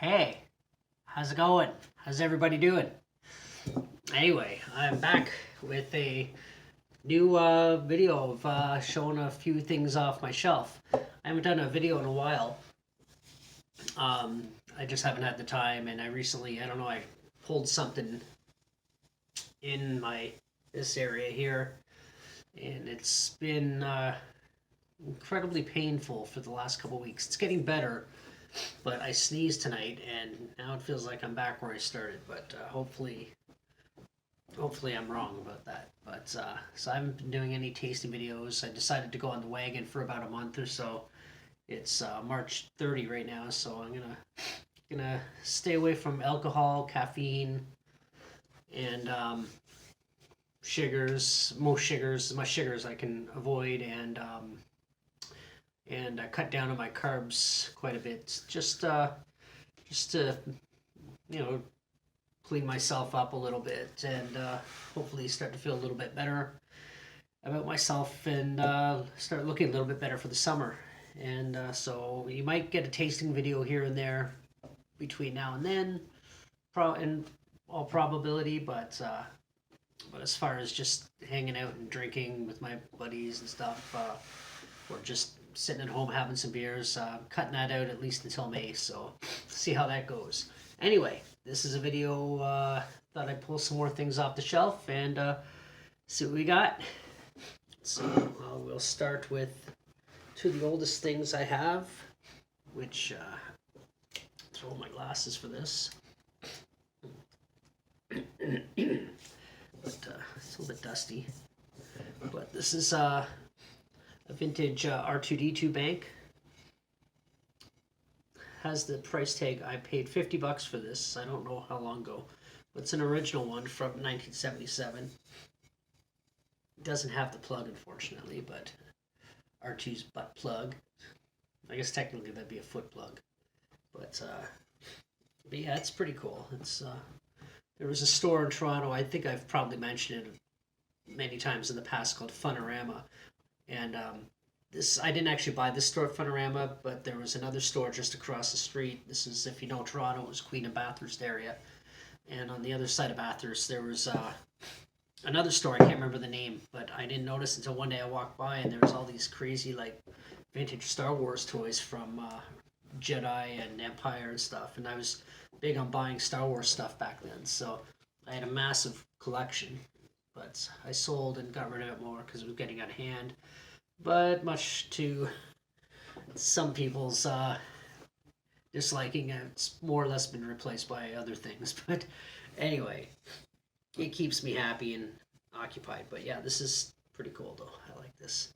Hey, how's it going? How's everybody doing? Anyway, I'm back with a new video of showing a few things off my shelf. I haven't done a video in a while. I just haven't had the time, and I don't know, I pulled something in this area here, and it's been incredibly painful for the last couple weeks. It's getting better, but I sneezed tonight, and now it feels like I'm back where I started. But hopefully I'm wrong about that. But so I haven't been doing any tasting videos. I decided to go on the wagon for about a month or so. It's March 30 right now, so I'm gonna stay away from alcohol, caffeine, and sugars. As much sugars I can avoid, and I cut down on my carbs quite a bit, just to clean myself up a little bit, and hopefully start to feel a little bit better about myself, and start looking a little bit better for the summer. And so you might get a tasting video here and there between now and then, in all probability. But as far as just hanging out and drinking with my buddies and stuff, or just sitting at home having some beers, cutting that out at least until May. So see how that goes. Anyway, this is a video. Thought I'd pull some more things off the shelf and see what we got. So we'll start with two of the oldest things I have, which throw my glasses for this. But it's a little bit dusty. But this is a vintage R2D2 Bank. Has the price tag. I paid $50 for this. I don't know how long ago, but it's an original one from 1977. It doesn't have the plug, unfortunately, but R2's butt plug. I guess technically that'd be a foot plug, but yeah, it's pretty cool. It's there was a store in Toronto. I think I've probably mentioned it many times in the past, called Funorama, and this, I didn't actually buy this store at Funorama, but there was another store just across the street. This is, if you know Toronto, it was Queen and Bathurst area. And on the other side of Bathurst, there was another store. I can't remember the name, but I didn't notice until one day I walked by, and there was all these crazy, like, vintage Star Wars toys from Jedi and Empire and stuff. And I was big on buying Star Wars stuff back then, so I had a massive collection. But I sold and got rid of it more because it was getting out of hand. But much to some people's disliking, it's more or less been replaced by other things. But anyway, it keeps me happy and occupied. But yeah, this is pretty cool though. I like this.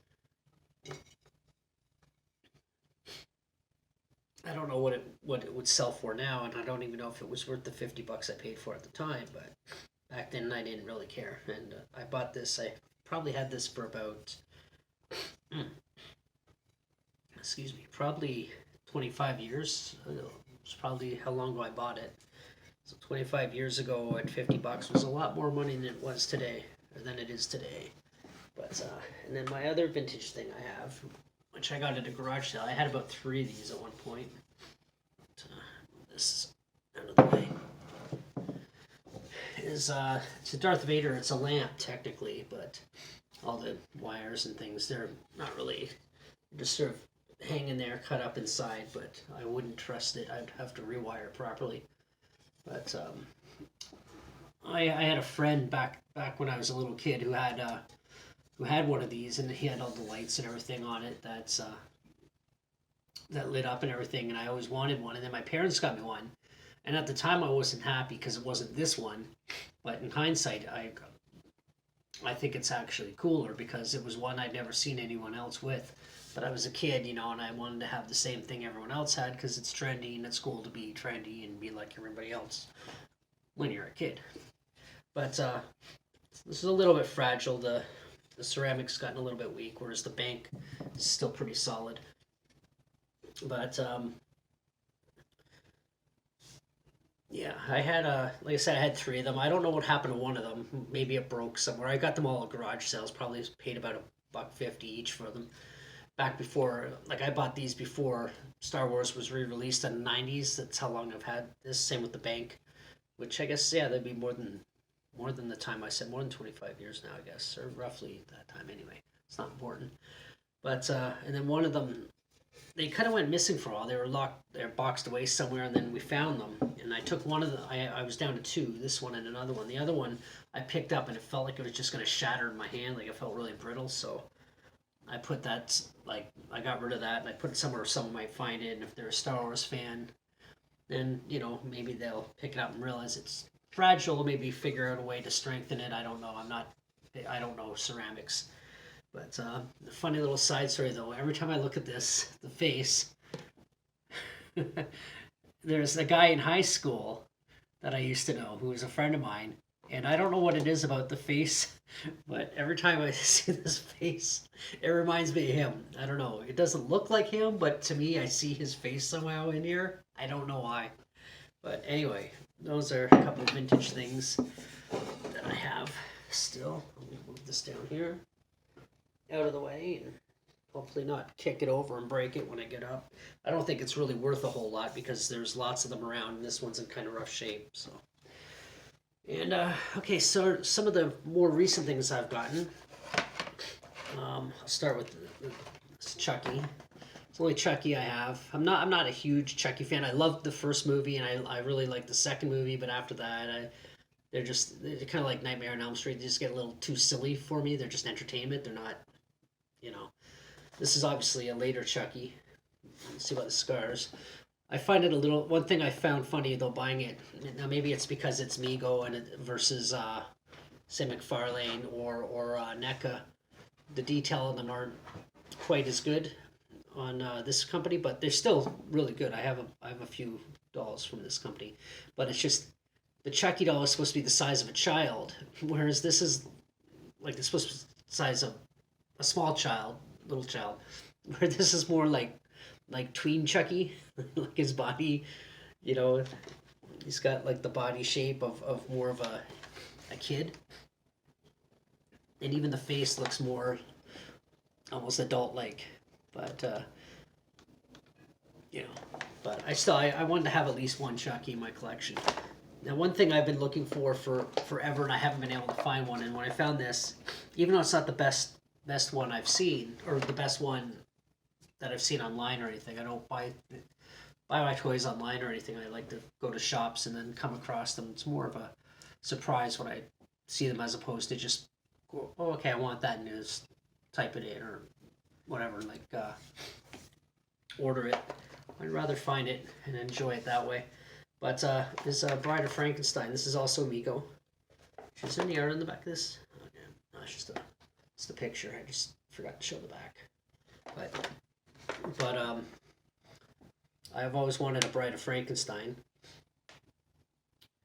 I don't know what it would sell for now, and I don't even know if it was worth the $50 I paid for at the time. But back then I didn't really care, and I bought this. I probably had this for about excuse me, probably 25 years. It's probably how long ago I bought it. So 25 years ago at $50 was a lot more money than it was today, or than it is today. But and then my other vintage thing I have, which I got at a garage sale. I had about 3 of these at one point. But, this is out of the way. It's a Darth Vader. It's a lamp technically, but all the wires and things, they're not really, just sort of hanging there, cut up inside, but I wouldn't trust it. I'd have to rewire it properly. But I had a friend back when I was a little kid who had one of these, and he had all the lights and everything on it that lit up and everything, and I always wanted one, and then my parents got me one, and at the time I wasn't happy because it wasn't this one, but in hindsight I think it's actually cooler because it was one I'd never seen anyone else with. But I was a kid, and I wanted to have the same thing everyone else had because it's trendy, and it's cool to be trendy and be like everybody else when you're a kid. But this is a little bit fragile. The ceramic's gotten a little bit weak, whereas the bank is still pretty solid. But yeah, I had like I said, I had 3 of them. I don't know what happened to one of them. Maybe it broke somewhere. I got them all at garage sales. Probably paid about $1.50 each for them. back before, like I bought these before Star Wars was re-released in the 90s. That's how long I've had this. Same with the bank, which I guess, yeah, that'd be more than the time I said, more than 25 years now, I guess, or roughly that time anyway. It's not important. But and then one of them, they kind of went missing for a while. They were locked, they're boxed away somewhere, and then we found them. And I took one of the, I was down to two, this one and another one. The other one I picked up, and it felt like it was just going to shatter in my hand. Like it felt really brittle. So I put that, like, I got rid of that, and I put it somewhere someone might find it. And if they're a Star Wars fan, then, you know, maybe they'll pick it up and realize it's fragile, maybe figure out a way to strengthen it. I don't know. I don't know ceramics. But the funny little side story, though, every time I look at this, the face, there's a guy in high school that I used to know who was a friend of mine, and I don't know what it is about the face, but every time I see this face, it reminds me of him. I don't know. It doesn't look like him, but to me, I see his face somehow in here. I don't know why. But anyway, those are a couple of vintage things that I have still. Let me move this down here, out of the way, and hopefully not kick it over and break it when I get up. I don't think it's really worth a whole lot because there's lots of them around, and this one's in kind of rough shape. So, and okay, so some of the more recent things I've gotten. I'll start with this Chucky. It's only Chucky I have. I'm not a huge Chucky fan. I loved the first movie, and I really liked the second movie, but after that, they're kind of like Nightmare on Elm Street. They just get a little too silly for me. They're just entertainment. They're not, you know. This is obviously a later Chucky. Let's see about the scars. I find it a little. One thing I found funny though buying it. Now maybe it's because it's Mego and versus say McFarlane or NECA. The detail on them aren't quite as good on this company, but they're still really good. I have a few dolls from this company, but it's just the Chucky doll is supposed to be the size of a child, whereas this is like it's supposed to be the size of a small child, little child, where this is more like tween Chucky, like his body, you know, he's got like the body shape of more of a kid, and even the face looks more almost adult like, but you know, but I wanted to have at least one Chucky in my collection. Now, one thing I've been looking for forever, and I haven't been able to find one, and when I found this, even though it's not the best one I've seen, or the best one that I've seen online or anything, I don't buy my toys online or anything. I like to go to shops and then come across them. It's more of a surprise when I see them as opposed to just go, oh, okay, I want that, and just type it in or whatever, like order it. I'd rather find it and enjoy it that way. But this Bride of Frankenstein, this is also Mego. Is there any art on the back of this? Oh, yeah. No, it's the picture. I just forgot to show the back. But I've always wanted a Bride of Frankenstein.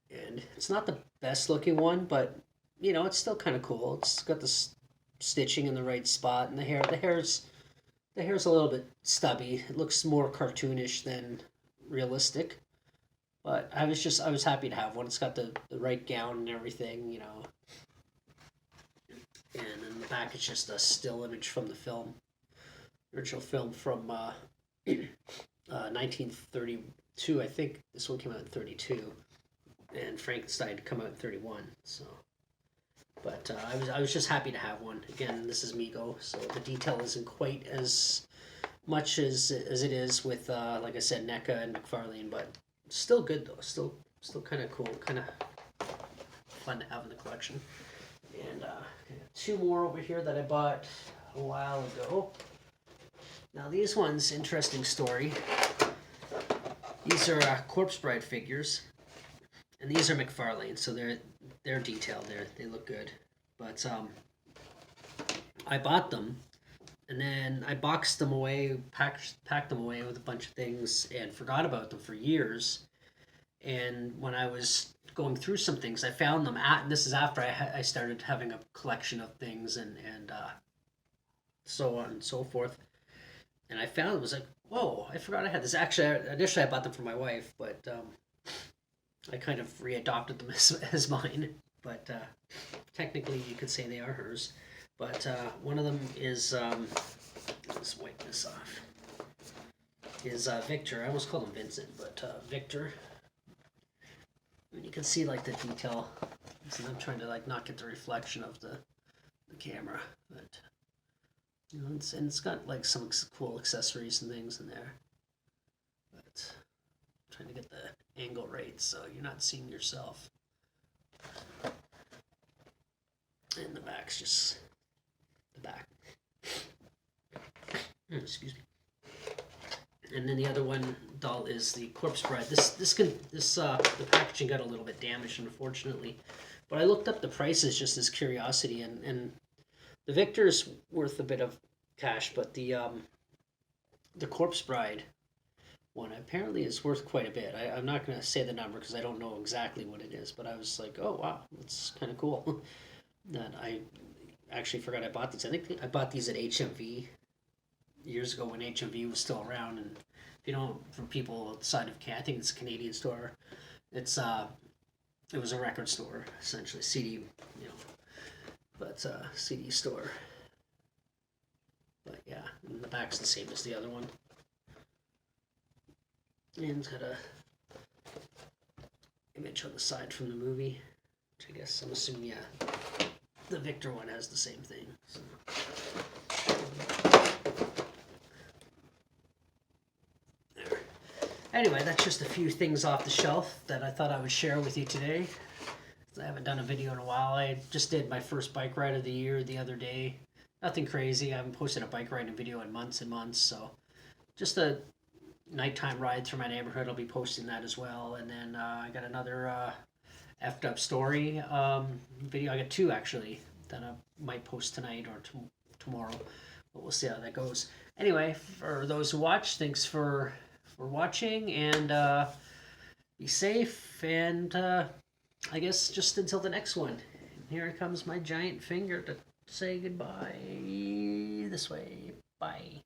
And it's not the best looking one, but you know, it's still kind of cool. It's got the stitching in the right spot, and the hair's a little bit stubby. It looks more cartoonish than realistic. But I was happy to have one. It's got the right gown and everything, you know. And in the back, it's just a still image from the film. Original film from 1932. I think this one came out in 32. And Frankenstein come out in 31. So, but I was just happy to have one. Again, this is Mego, so the detail isn't quite as much as it is with, like I said, NECA and McFarlane, but still good though. Still kind of cool, kind of fun to have in the collection. And two more over here that I bought a while ago. Now these ones, interesting story. These are Corpse Bride figures, and these are McFarlane, so they're detailed. They look good. But I bought them, and then I boxed them away, packed them away with a bunch of things, and forgot about them for years. And when I was going through some things, I found them and this is after I started having a collection of things and so on and so forth. And I found it was like, whoa, I forgot I had this. Actually, initially I bought them for my wife, but I kind of readopted them as mine. But technically you could say they are hers. But one of them is Let's wipe this off. Is Victor. I almost called him Vincent, but Victor. And you can see like the detail. So I'm trying to like not get the reflection of the camera, but you know, it's got like some cool accessories and things in there. But I'm trying to get the angle right so you're not seeing yourself. And the back's just the back. Excuse me. And then the other one doll is the Corpse Bride. The packaging got a little bit damaged, unfortunately. But I looked up the prices just as curiosity, and the Victor's worth a bit of cash, but the Corpse Bride one apparently is worth quite a bit. I'm not going to say the number because I don't know exactly what it is, but I was like, oh wow, that's kind of cool. That I actually forgot I bought these. I think I bought these at HMV years ago when HMV was still around, and if you don't, for people outside of Canada, I think it's a Canadian store. It's it was a record store essentially, CD, you know, but CD store. But yeah, and the back's the same as the other one, and it's got a image on the side from the movie, which I guess I'm assuming, yeah, the Victor one has the same thing. So. Anyway, that's just a few things off the shelf that I thought I would share with you today. I haven't done a video in a while. I just did my first bike ride of the year the other day. Nothing crazy. I haven't posted a bike riding video in months and months, so just a nighttime ride through my neighborhood. I'll be posting that as well. And then I got another effed up story video. I got two actually that I might post tonight or tomorrow, but we'll see how that goes. Anyway, for those who watch, thanks for watching, and be safe, and I guess just until the next one. Here comes my giant finger to say goodbye. This way. Bye.